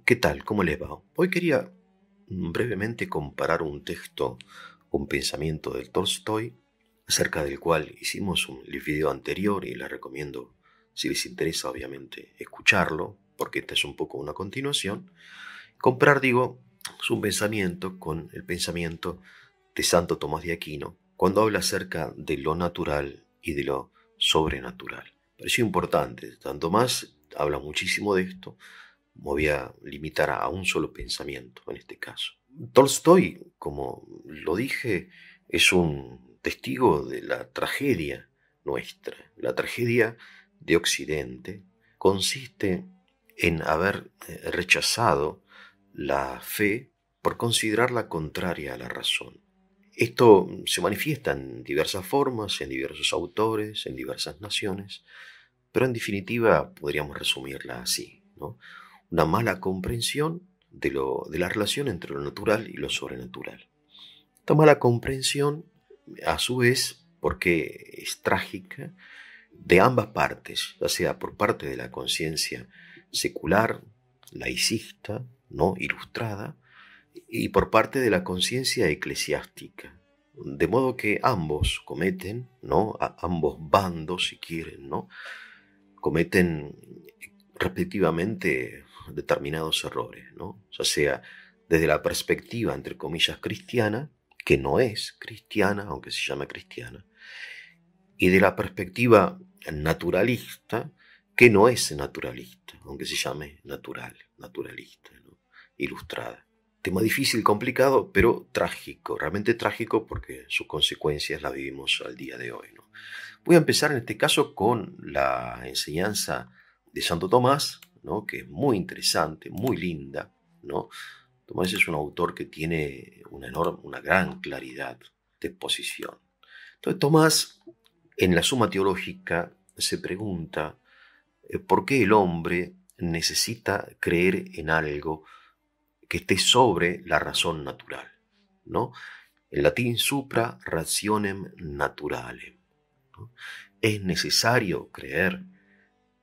¿Qué tal? ¿Cómo les va? Hoy quería brevemente comparar un texto, un pensamiento de Tolstoy, acerca del cual hicimos un video anterior y les recomiendo, si les interesa, obviamente, escucharlo, porque esta es un poco una continuación. Comparar, digo, su pensamiento con el pensamiento de Santo Tomás de Aquino, cuando habla acerca de lo natural y de lo sobrenatural. Pareció importante. Santo Tomás habla muchísimo de esto. Me voy a limitar a un solo pensamiento en este caso. Tolstoy, como lo dije, es un testigo de la tragedia nuestra. La tragedia de Occidente consiste en haber rechazado la fe por considerarla contraria a la razón. Esto se manifiesta en diversas formas, en diversos autores, en diversas naciones, pero en definitiva podríamos resumirla así, ¿no? Una mala comprensión de la relación entre lo natural y lo sobrenatural. Esta mala comprensión, a su vez, porque es trágica, de ambas partes, ya sea por parte de la conciencia secular, laicista, no ilustrada, y por parte de la conciencia eclesiástica. De modo que ambos cometen, ¿no? Ambos bandos, si quieren, ¿no? Cometen respectivamente determinados errores, ¿no? Ya sea desde la perspectiva, entre comillas, cristiana, que no es cristiana, aunque se llama cristiana, y de la perspectiva naturalista, que no es naturalista, aunque se llame naturalista, ¿no? Ilustrada. Tema difícil, complicado, pero trágico, realmente trágico porque sus consecuencias las vivimos al día de hoy, ¿no? Voy a empezar en este caso con la enseñanza de Santo Tomás, ¿no? Que es muy interesante, muy linda, ¿no? Tomás es un autor que tiene una gran claridad de exposición. Entonces Tomás, en la Suma Teológica, se pregunta por qué el hombre necesita creer en algo que esté sobre la razón natural, ¿no? En latín, supra rationem naturalem, ¿no? Es necesario creer,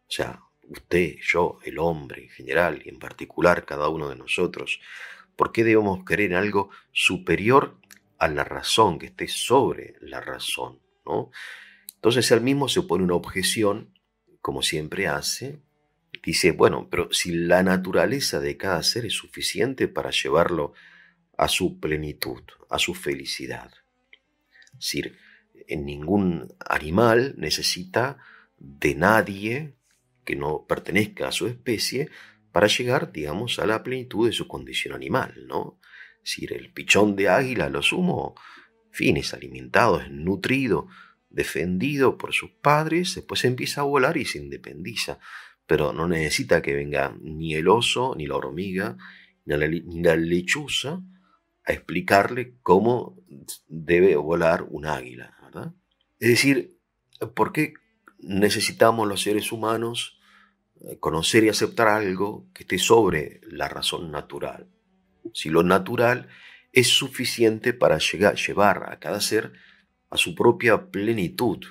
o sea, usted, yo, el hombre en general y en particular cada uno de nosotros, ¿por qué debemos creer en algo superior a la razón, que esté sobre la razón, ¿no? Entonces él mismo se pone una objeción, como siempre hace, dice, bueno, pero si la naturaleza de cada ser es suficiente para llevarlo a su plenitud, a su felicidad. Es decir, en ningún animal necesita de nadie que no pertenezca a su especie para llegar, digamos, a la plenitud de su condición animal, ¿no? Es decir, el pichón de águila, a lo sumo, en fin, es alimentado, es nutrido, defendido por sus padres, después empieza a volar y se independiza, pero no necesita que venga ni el oso, ni la hormiga, ni la lechuza a explicarle cómo debe volar un águila, ¿verdad? Es decir, ¿por qué necesitamos los seres humanos conocer y aceptar algo que esté sobre la razón natural? Si lo natural es suficiente para llevar a cada ser a su propia plenitud,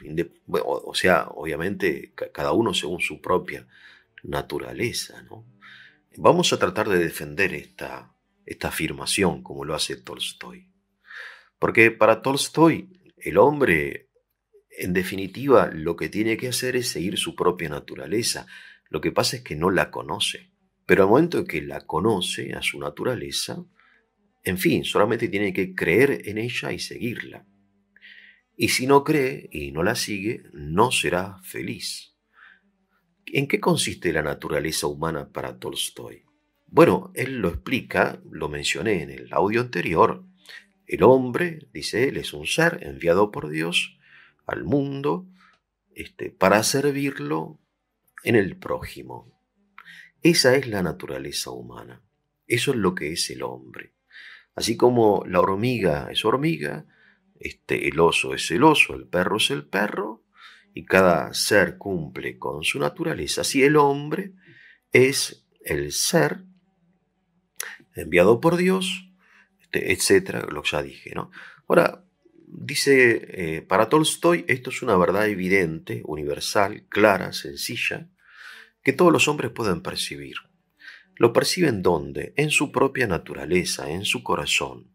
o sea, obviamente cada uno según su propia naturaleza, ¿no? Vamos a tratar de defender esta afirmación como lo hace Tolstoy. Porque para Tolstoy, el hombre, en definitiva, lo que tiene que hacer es seguir su propia naturaleza. Lo que pasa es que no la conoce. Pero al momento en que la conoce, a su naturaleza, en fin, solamente tiene que creer en ella y seguirla. Y si no cree y no la sigue, no será feliz. ¿En qué consiste la naturaleza humana para Tolstoy? Bueno, él lo explica, lo mencioné en el audio anterior. El hombre, dice él, es un ser enviado por Dios al mundo para servirlo en el prójimo. Esa es la naturaleza humana. Eso es lo que es el hombre. Así como la hormiga es hormiga, el oso es el oso, el perro es el perro, y cada ser cumple con su naturaleza. Así el hombre es el ser enviado por Dios, etcétera, lo que ya dije, ¿no? Ahora, dice, para Tolstoy esto es una verdad evidente, universal, clara, sencilla, que todos los hombres pueden percibir. lo perciben ¿dónde? En su propia naturaleza, en su corazón.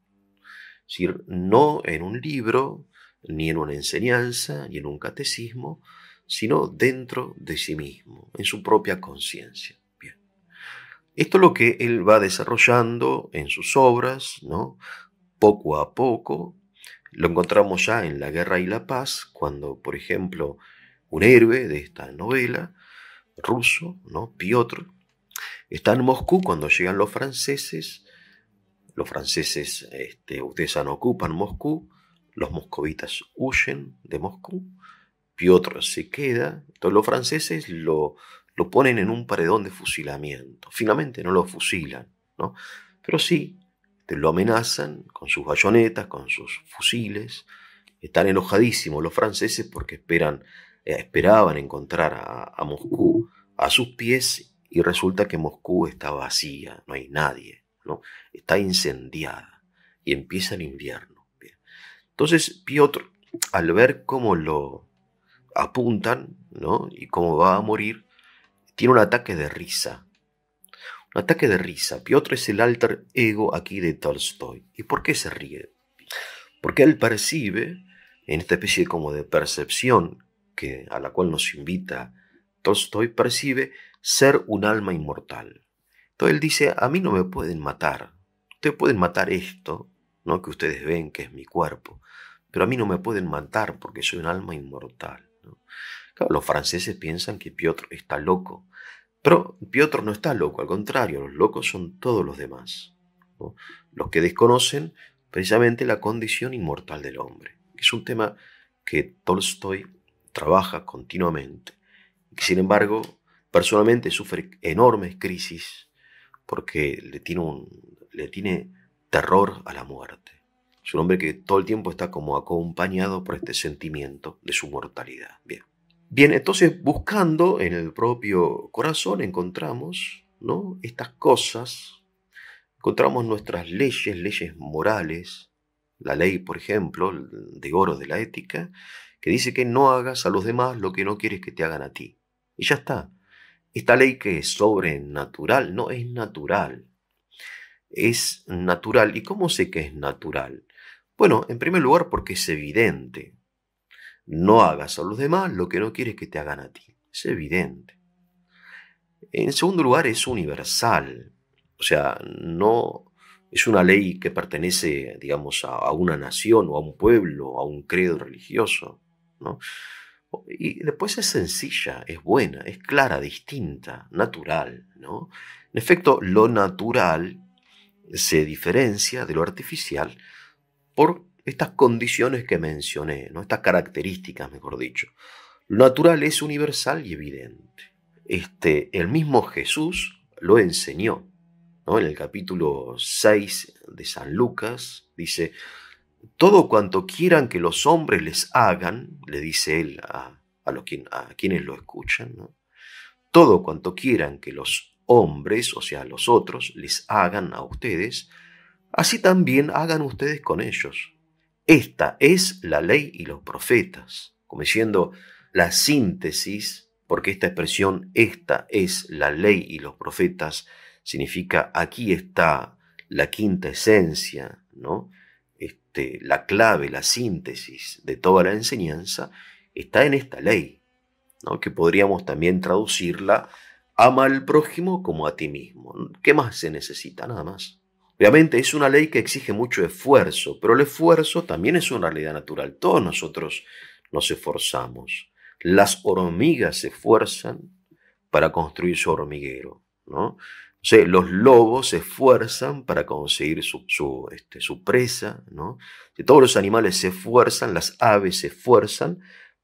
Es decir, no en un libro, ni en una enseñanza, ni en un catecismo, sino dentro de sí mismo, en su propia conciencia. Bien. Esto es lo que él va desarrollando en sus obras, ¿no? Poco a poco. Lo encontramos ya en La Guerra y la Paz, cuando, por ejemplo, un héroe de esta novela, ruso, ¿no? Piotr, está en Moscú cuando llegan los franceses. Los franceses, ustedes saben, ocupan Moscú, los moscovitas huyen de Moscú, Piotr se queda, entonces los franceses lo ponen en un paredón de fusilamiento. Finalmente no lo fusilan, ¿no? Pero sí, lo amenazan con sus bayonetas, con sus fusiles. Están enojadísimos los franceses porque esperaban encontrar a Moscú a sus pies y resulta que Moscú está vacía, no hay nadie, ¿no? Está incendiada y empieza el invierno. Bien. Entonces Piotr, al ver cómo lo apuntan, ¿no? Y cómo va a morir, tiene un ataque de risa. Un ataque de risa. Piotr es el alter ego aquí de Tolstoy. ¿Y por qué se ríe? Porque él percibe, en esta especie como de percepción a la cual nos invita Tolstoy, percibe ser un alma inmortal. Entonces él dice, a mí no me pueden matar. Ustedes pueden matar esto, ¿no? Que ustedes ven que es mi cuerpo, pero a mí no me pueden matar porque soy un alma inmortal, ¿no? Claro, los franceses piensan que Piotr está loco, pero Piotr no está loco, al contrario, los locos son todos los demás, ¿no? Los que desconocen precisamente la condición inmortal del hombre, que es un tema que Tolstoy trabaja continuamente, y que sin embargo personalmente sufre enormes crisis porque le tiene terror a la muerte. Es un hombre que todo el tiempo está como acompañado por este sentimiento de su mortalidad. Bien. Bien, entonces buscando en el propio corazón encontramos, ¿no? Estas cosas, encontramos nuestras leyes morales, la ley, por ejemplo, de oro de la ética, que dice que no hagas a los demás lo que no quieres que te hagan a ti. Y ya está. Esta ley que es sobrenatural, no es natural. Es natural. ¿Y cómo sé que es natural? Bueno, en primer lugar porque es evidente. No hagas a los demás lo que no quieres que te hagan a ti. Es evidente. En segundo lugar, es universal. O sea, no es una ley que pertenece, digamos, a una nación o a un pueblo, a un credo religioso, ¿no? Y después es sencilla, es buena, es clara, distinta, natural, ¿no? En efecto, lo natural se diferencia de lo artificial por estas condiciones que mencioné, ¿no? Estas características, mejor dicho. Lo natural es universal y evidente. El mismo Jesús lo enseñó, ¿no? En el capítulo 6 de San Lucas dice, todo cuanto quieran que los hombres les hagan, le dice él a quienes lo escuchan, ¿no? Todo cuanto quieran que los hombres, o sea, los otros, les hagan a ustedes, así también hagan ustedes con ellos. Esta es la ley y los profetas, como diciendo la síntesis, porque esta expresión, esta es la ley y los profetas, significa aquí está la quinta esencia, ¿no? La clave, la síntesis de toda la enseñanza está en esta ley, ¿no? Que podríamos también traducirla, ama al prójimo como a ti mismo. ¿Qué más se necesita? Nada más. Obviamente es una ley que exige mucho esfuerzo, pero el esfuerzo también es una realidad natural. Todos nosotros nos esforzamos. Las hormigas se esfuerzan para construir su hormiguero, ¿no? O sea, los lobos se esfuerzan para conseguir su presa, ¿no? Todos los animales se esfuerzan, las aves se esfuerzan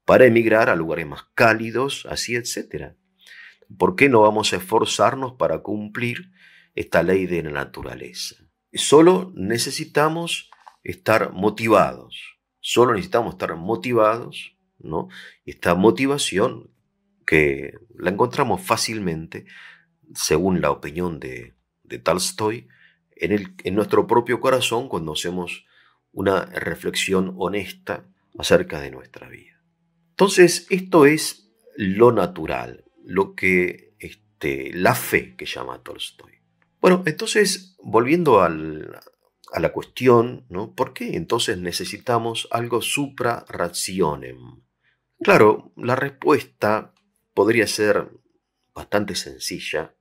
para emigrar a lugares más cálidos, así, etc. ¿Por qué no vamos a esforzarnos para cumplir esta ley de la naturaleza? Solo necesitamos estar motivados, ¿no? Y esta motivación que la encontramos fácilmente, según la opinión de Tolstoy, en nuestro propio corazón cuando hacemos una reflexión honesta acerca de nuestra vida. Entonces, esto es lo natural, lo que la fe que llama Tolstoy. Bueno, entonces, volviendo a la cuestión, ¿no? ¿Por qué entonces necesitamos algo supra rationem? Claro, la respuesta podría ser bastante sencilla,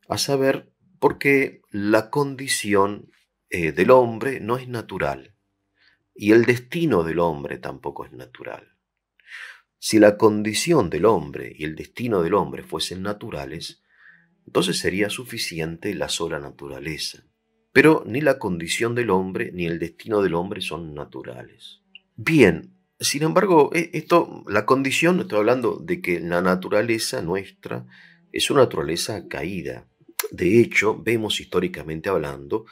a saber, porque la condición del hombre no es natural y el destino del hombre tampoco es natural. Si la condición del hombre y el destino del hombre fuesen naturales, entonces sería suficiente la sola naturaleza. Pero ni la condición del hombre ni el destino del hombre son naturales. Bien, sin embargo, la condición, estoy hablando de que la naturaleza nuestra es una naturaleza caída. De hecho, vemos históricamente hablando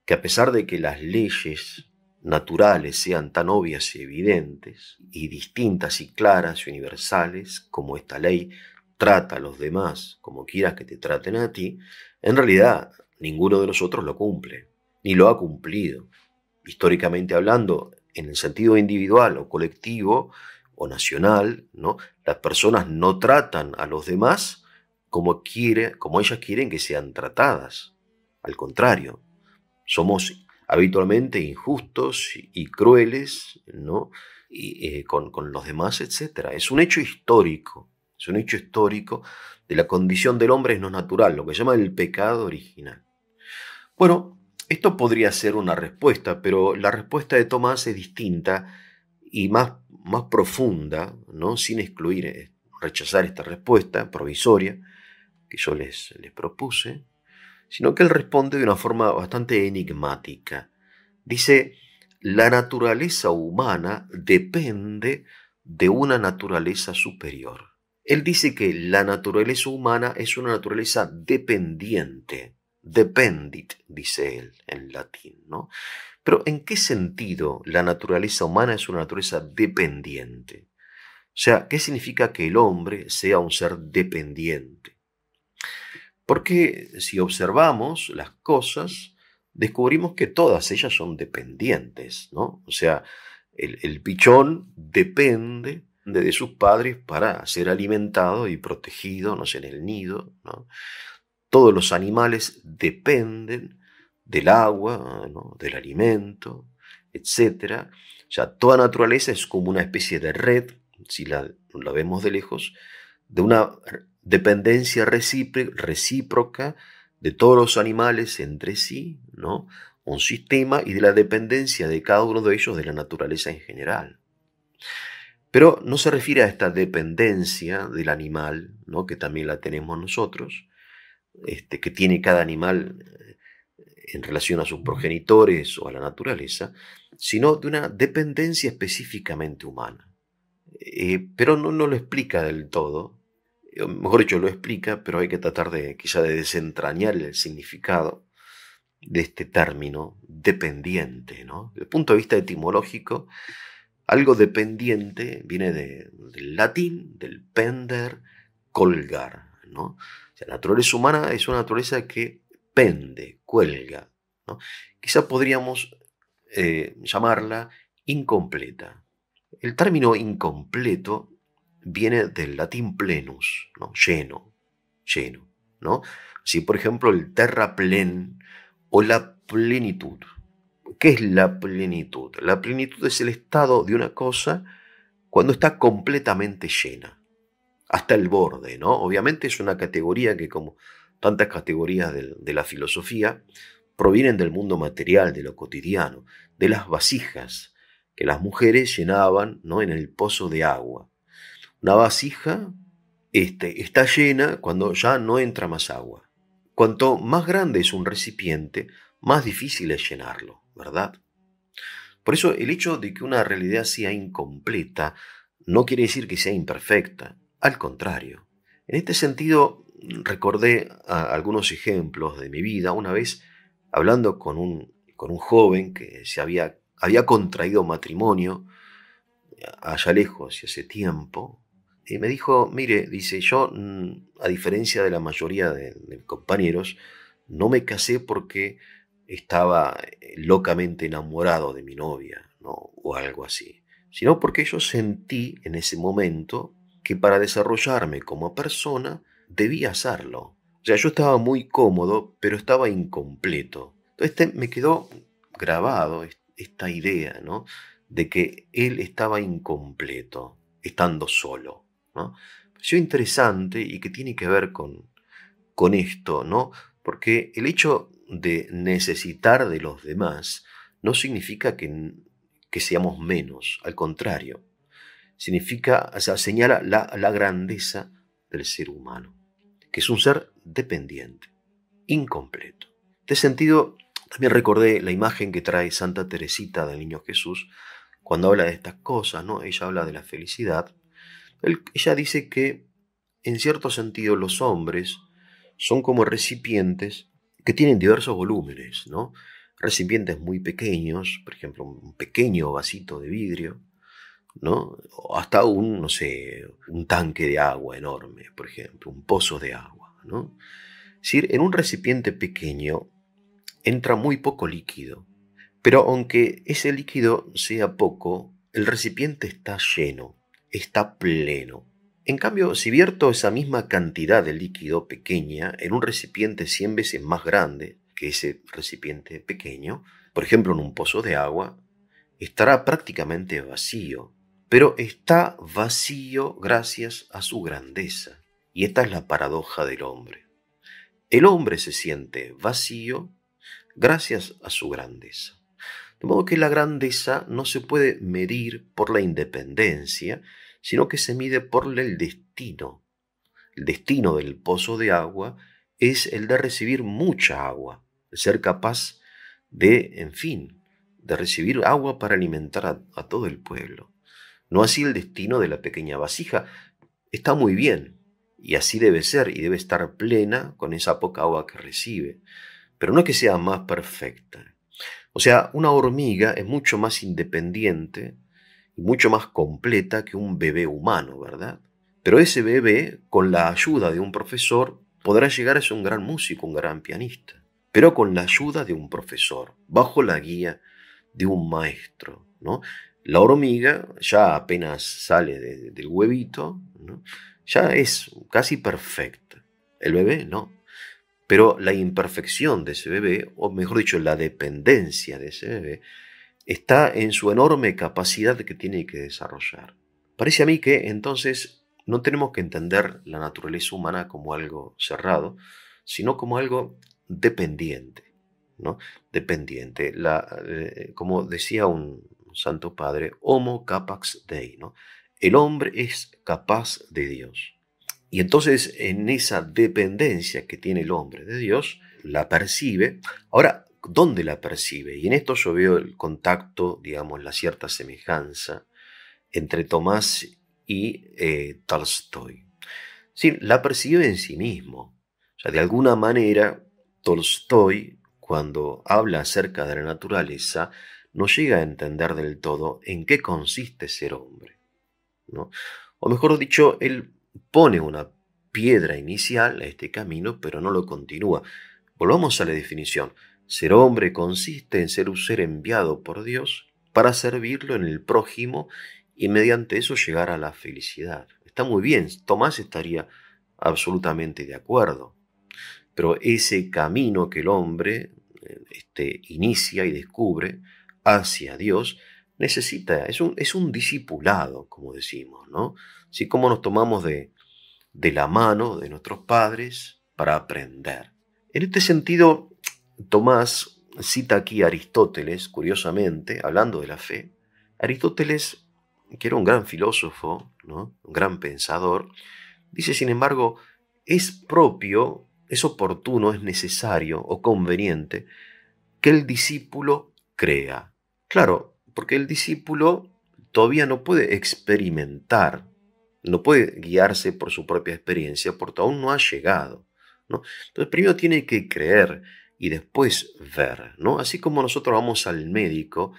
que a pesar de que las leyes naturales sean tan obvias y evidentes, y distintas y claras y universales, como esta ley trata a los demás como quieras que te traten a ti, en realidad ninguno de nosotros lo cumple, ni lo ha cumplido. Históricamente hablando, en el sentido individual o colectivo o nacional, ¿no? Las personas no tratan a los demás como ellas quieren que sean tratadas. Al contrario, somos habitualmente injustos y crueles, ¿no? Con los demás, etcétera. Es un hecho histórico, es un hecho histórico de la condición del hombre no natural, lo que se llama el pecado original. Bueno, esto podría ser una respuesta, pero la respuesta de Tomás es distinta y más profunda, ¿no? Sin excluir, rechazar esta respuesta provisoria que yo les propuse, sino que él responde de una forma bastante enigmática. Dice, la naturaleza humana depende de una naturaleza superior. Él dice que la naturaleza humana es una naturaleza dependiente, dependit, dice él en latín, ¿no? Pero ¿en qué sentido la naturaleza humana es una naturaleza dependiente? O sea, ¿qué significa que el hombre sea un ser dependiente? Porque si observamos las cosas, descubrimos que todas ellas son dependientes, ¿no? O sea, el pichón depende de sus padres para ser alimentado y protegido, no sé, en el nido, ¿no? Todos los animales dependen del agua, ¿no? Del alimento, etcétera. O sea, toda naturaleza es como una especie de red, si la vemos de lejos, de una dependencia recíproca de todos los animales entre sí, ¿no? Un sistema y de la dependencia de cada uno de ellos de la naturaleza en general. Pero no se refiere a esta dependencia del animal, ¿no? Que también la tenemos nosotros, que tiene cada animal en relación a sus progenitores o a la naturaleza, sino de una dependencia específicamente humana. Pero no lo explica del todo, mejor dicho, lo explica, pero hay que tratar quizá de desentrañar el significado de este término dependiente, ¿no? Desde el punto de vista etimológico, algo dependiente viene del latín, del pender, colgar, ¿no? O sea, la naturaleza humana es una naturaleza que pende, cuelga, ¿no? Quizá podríamos llamarla incompleta. El término incompleto viene del latín plenus, ¿no? Lleno, lleno, ¿no? Así, por ejemplo, el terraplen o la plenitud. ¿Qué es la plenitud? La plenitud es el estado de una cosa cuando está completamente llena, hasta el borde, ¿no? Obviamente es una categoría que, como tantas categorías de la filosofía, provienen del mundo material, de lo cotidiano, de las vasijas que las mujeres llenaban, ¿no? En el pozo de agua. Una vasija está llena cuando ya no entra más agua. Cuanto más grande es un recipiente, más difícil es llenarlo, ¿verdad? Por eso el hecho de que una realidad sea incompleta no quiere decir que sea imperfecta, al contrario. En este sentido, recordé algunos ejemplos de mi vida. Una vez, hablando con un joven que había contraído matrimonio allá lejos y hace tiempo, y me dijo, mire, dice, yo, a diferencia de la mayoría de mis compañeros, no me casé porque estaba locamente enamorado de mi novia, ¿no? O algo así, sino porque yo sentí en ese momento que para desarrollarme como persona debía hacerlo. O sea, yo estaba muy cómodo, pero estaba incompleto. Entonces me quedó grabado esta idea, ¿no? De que él estaba incompleto, estando solo, ¿no? Pareció interesante y que tiene que ver con esto, ¿no? Porque el hecho de necesitar de los demás no significa que seamos menos, al contrario, significa, o sea, señala la grandeza del ser humano, que es un ser dependiente, incompleto. En este sentido, también recordé la imagen que trae Santa Teresita del Niño Jesús cuando habla de estas cosas, ¿no? Ella habla de la felicidad. Ella dice que, en cierto sentido, los hombres son como recipientes que tienen diversos volúmenes, ¿no? Recipientes muy pequeños, por ejemplo, un pequeño vasito de vidrio, ¿no? O hasta no sé, un tanque de agua enorme, por ejemplo, un pozo de agua, ¿no? Es decir, en un recipiente pequeño entra muy poco líquido, pero aunque ese líquido sea poco, el recipiente está lleno, está pleno. En cambio, si vierto esa misma cantidad de líquido pequeña en un recipiente 100 veces más grande que ese recipiente pequeño, por ejemplo en un pozo de agua, estará prácticamente vacío, pero está vacío gracias a su grandeza. Y esta es la paradoja del hombre. El hombre se siente vacío gracias a su grandeza. De modo que la grandeza no se puede medir por la independencia, sino que se mide por el destino. El destino del pozo de agua es el de recibir mucha agua, de ser capaz de, en fin, de recibir agua para alimentar a todo el pueblo. No así el destino de la pequeña vasija. Está muy bien, y así debe ser, y debe estar plena con esa poca agua que recibe, pero no es que sea más perfecta. O sea, una hormiga es mucho más independiente y mucho más completa que un bebé humano, ¿verdad? Pero ese bebé, con la ayuda de un profesor, podrá llegar a ser un gran músico, un gran pianista. Pero con la ayuda de un profesor, bajo la guía de un maestro, ¿no? La hormiga ya apenas sale del huevito, ¿no? Ya es casi perfecta. El bebé no. Pero la imperfección de ese bebé, o mejor dicho, la dependencia de ese bebé, está en su enorme capacidad que tiene que desarrollar. Parece a mí que entonces no tenemos que entender la naturaleza humana como algo cerrado, sino como algo dependiente, ¿no? Dependiente. Como decía un santo padre, homo capax dei, ¿no? El hombre es capaz de Dios. Y entonces en esa dependencia que tiene el hombre de Dios, la percibe. Ahora, ¿dónde la percibe? Y en esto yo veo el contacto, digamos, la cierta semejanza entre Tomás y Tolstoy. Sí, la percibe en sí mismo. O sea, de alguna manera, Tolstoy, cuando habla acerca de la naturaleza, no llega a entender del todo en qué consiste ser hombre, ¿no? O mejor dicho, él pone una piedra inicial a este camino, pero no lo continúa. Volvamos a la definición. Ser hombre consiste en ser un ser enviado por Dios para servirlo en el prójimo y mediante eso llegar a la felicidad. Está muy bien, Tomás estaría absolutamente de acuerdo, pero ese camino que el hombre inicia y descubre hacia Dios necesita, es un discipulado, como decimos, ¿no? Así como nos tomamos de la mano de nuestros padres para aprender. En este sentido, Tomás cita aquí a Aristóteles, curiosamente, hablando de la fe. Aristóteles, que era un gran filósofo, ¿no? Un gran pensador, dice, sin embargo, es propio, es oportuno, es necesario o conveniente que el discípulo crea. Claro, porque el discípulo todavía no puede experimentar, no puede guiarse por su propia experiencia, porque aún no ha llegado, ¿no? Entonces primero tiene que creer y después ver, ¿no? Así como nosotros vamos al médico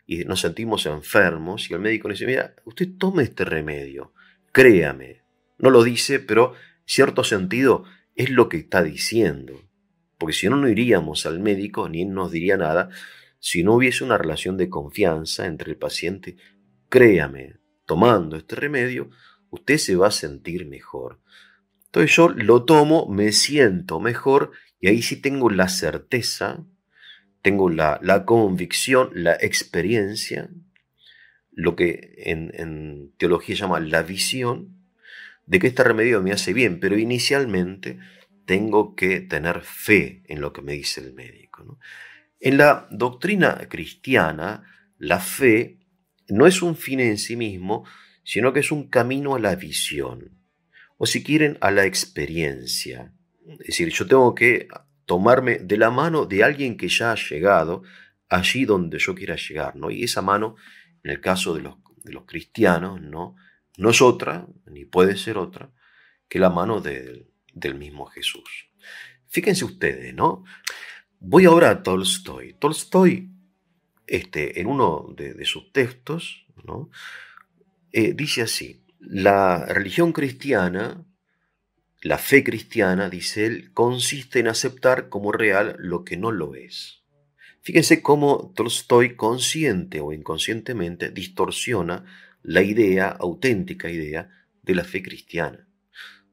y nos sentimos enfermos y el médico nos dice, mira, usted tome este remedio, créame. No lo dice, pero en cierto sentido es lo que está diciendo. Porque si no, no iríamos al médico ni él nos diría nada si no hubiese una relación de confianza entre el paciente. Créame, tomando este remedio, usted se va a sentir mejor. Entonces yo lo tomo, me siento mejor y ahí sí tengo la certeza, tengo la convicción, la experiencia, lo que en teología llama la visión, de que este remedio me hace bien, pero inicialmente tengo que tener fe en lo que me dice el médico, ¿no? En la doctrina cristiana, la fe no es un fin en sí mismo, sino que es un camino a la visión, o si quieren, a la experiencia. Es decir, yo tengo que tomarme de la mano de alguien que ya ha llegado allí donde yo quiera llegar, ¿no? Y esa mano, en el caso de los cristianos, ¿no? No es otra, ni puede ser otra, que la mano del mismo Jesús. Fíjense ustedes, ¿no? Voy ahora a Tolstoy. Tolstoy, en uno de sus textos, ¿no? Dice así: la religión cristiana, la fe cristiana, dice él, consiste en aceptar como real lo que no lo es. Fíjense cómo Tolstoy, consciente o inconscientemente, distorsiona la idea, auténtica idea, de la fe cristiana.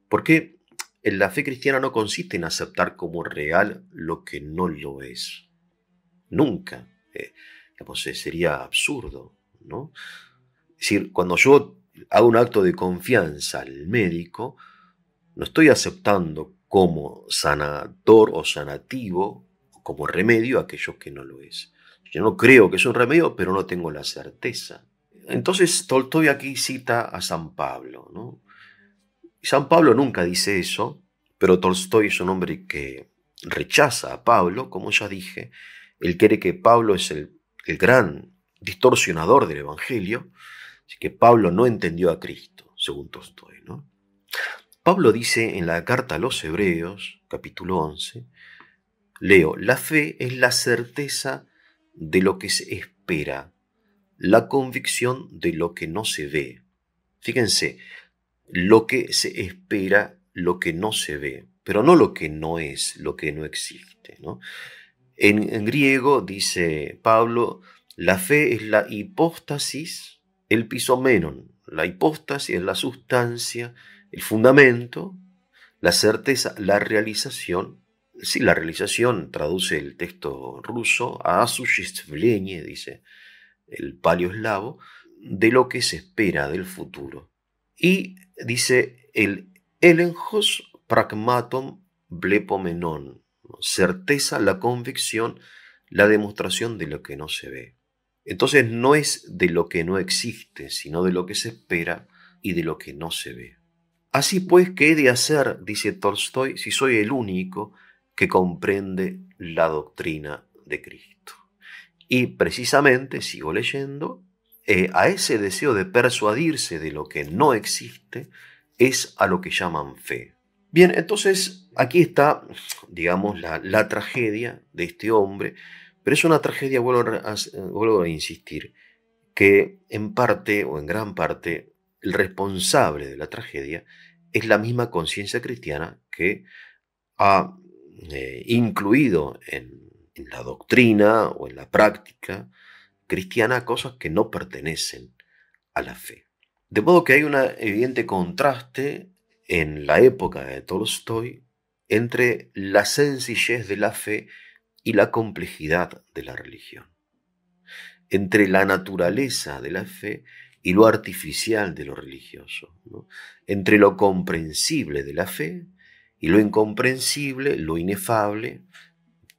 Porque la fe cristiana no consiste en aceptar como real lo que no lo es. Nunca. Digamos, sería absurdo, ¿no? Es decir, cuando yo hago un acto de confianza al médico, no estoy aceptando como sanador o sanativo, como remedio, aquello que no lo es. Yo no creo que es un remedio, pero no tengo la certeza. Entonces Tolstoy aquí cita a San Pablo, ¿no? Y San Pablo nunca dice eso, pero Tolstoy es un hombre que rechaza a Pablo, como ya dije. Él cree que Pablo es el gran distorsionador del Evangelio, así que Pablo no entendió a Cristo, según Tolstoy, ¿no? Pablo dice en la carta a los Hebreos, capítulo 11, leo: la fe es la certeza de lo que se espera, la convicción de lo que no se ve. Fíjense, lo que se espera, lo que no se ve, pero no lo que no es, lo que no existe, ¿no? En griego, dice Pablo, la fe es la hipóstasis, el pisomenon. La hipóstasis es la sustancia, el fundamento, la certeza, la realización. Sí, la realización traduce el texto ruso a осуществление, dice el paleoeslavo, de lo que se espera del futuro. Y dice el elenchos pragmaton blepomenon, certeza, la convicción, la demostración de lo que no se ve. Entonces no es de lo que no existe, sino de lo que se espera y de lo que no se ve. Así pues, ¿qué he de hacer, dice Tolstoy, si soy el único que comprende la doctrina de Cristo? Y precisamente, sigo leyendo, a ese deseo de persuadirse de lo que no existe es a lo que llaman fe. Bien, entonces aquí está, digamos, la tragedia de este hombre, pero es una tragedia, vuelvo a insistir, que en parte o en gran parte el responsable de la tragedia es la misma conciencia cristiana que ha incluido en la doctrina o en la práctica cristiana cosas que no pertenecen a la fe. De modo que hay un evidente contraste en la época de Tolstoy entre la sencillez de la fe y la complejidad de la religión, entre la naturaleza de la fe y lo artificial de lo religioso, ¿no? Entre lo comprensible de la fe y lo incomprensible, lo inefable.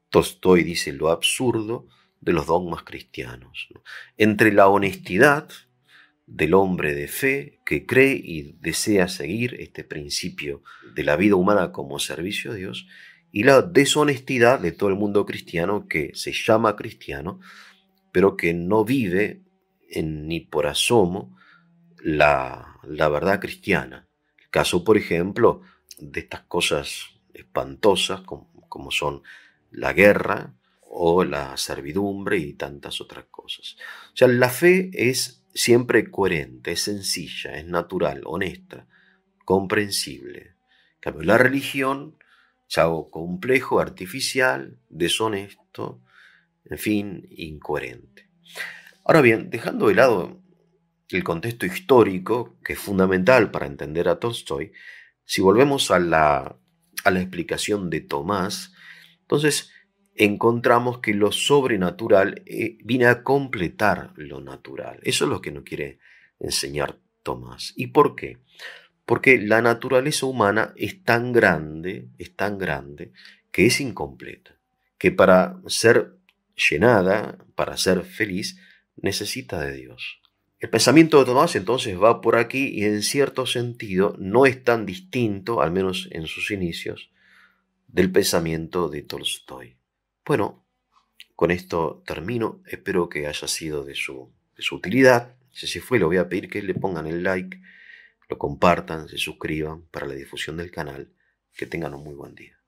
Tolstoy dice lo absurdo de los dogmas cristianos, ¿no? Entre la honestidad del hombre de fe que cree y desea seguir este principio de la vida humana como servicio a Dios, y la deshonestidad de todo el mundo cristiano que se llama cristiano, pero que no vive ni por asomo la verdad cristiana. El caso, por ejemplo, de estas cosas espantosas como son la guerra o la servidumbre y tantas otras cosas. O sea, la fe es siempre coherente, es sencilla, es natural, honesta, comprensible. En cambio, la religión es algo complejo, artificial, deshonesto, en fin, incoherente. Ahora bien, dejando de lado el contexto histórico, que es fundamental para entender a Tolstoy, Si volvemos a la explicación de Tomás, entonces encontramos que lo sobrenatural viene a completar lo natural. Eso es lo que nos quiere enseñar Tomás. ¿Y por qué? Porque la naturaleza humana es tan grande, que es incompleta, que para ser llenada, para ser feliz, necesita de Dios. El pensamiento de Tomás entonces va por aquí y en cierto sentido no es tan distinto, al menos en sus inicios, del pensamiento de Tolstoy. Bueno, con esto termino. Espero que haya sido de su utilidad. Si así fue, le voy a pedir que le pongan el like, lo compartan, se suscriban para la difusión del canal. Que tengan un muy buen día.